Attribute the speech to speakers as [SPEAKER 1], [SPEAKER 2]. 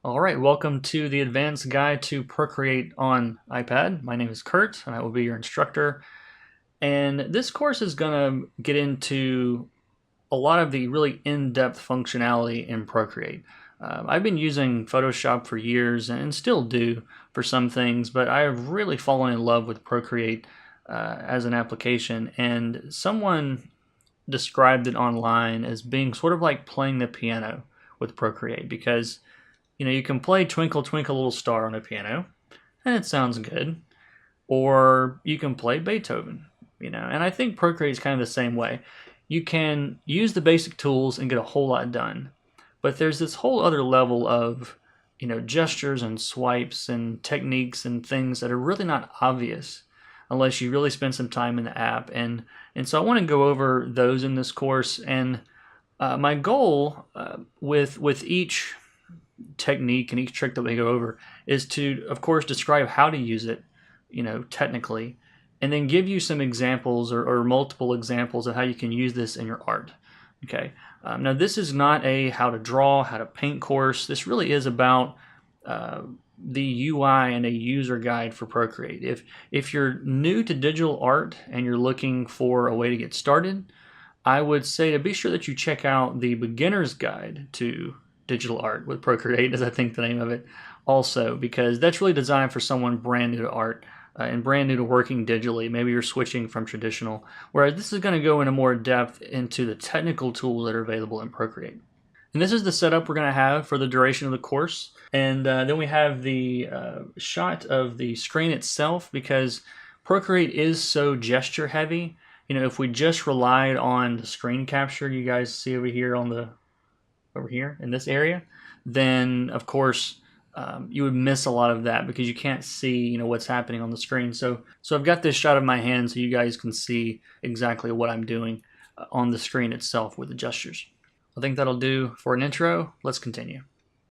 [SPEAKER 1] All right, welcome to the Advanced Guide to Procreate on iPad. My name is Kurt, and I will be your instructor. And this course is going to get into a lot of the really in-depth functionality in Procreate. I've been using Photoshop for years and still do for some things, but I have really fallen in love with Procreate as an application. And someone described it online as being sort of like playing the piano with Procreate because you can play Twinkle Twinkle Little Star on a piano and it sounds good, or you can play Beethoven, and I think Procreate is kind of the same way. You can use the basic tools and get a whole lot done, but there's this whole other level of, gestures and swipes and techniques and things that are really not obvious unless you really spend some time in the app. And so I want to go over those in this course. And my goal with each technique and each trick that we go over is to, of course, describe how to use it, technically, and then give you some examples or multiple examples of how you can use this in your art. Okay. Now, this is not a how to draw, how to paint course. This really is about the UI and a user guide for Procreate. If you're new to digital art and you're looking for a way to get started, I would say to be sure that you check out the beginner's guide to digital art with Procreate, as I think the name of it, also, because that's really designed for someone brand new to art and brand new to working digitally. Maybe you're switching from traditional, whereas this is going to go into more depth into the technical tools that are available in Procreate. And this is the setup we're going to have for the duration of the course. And then we have the shot of the screen itself, because Procreate is so gesture heavy. If we just relied on the screen capture you guys see over here over here in this area, then of course you would miss a lot of that because you can't see what's happening on the screen. So I've got this shot of my hand so you guys can see exactly what I'm doing on the screen itself with the gestures. I think that'll do for an intro. Let's continue.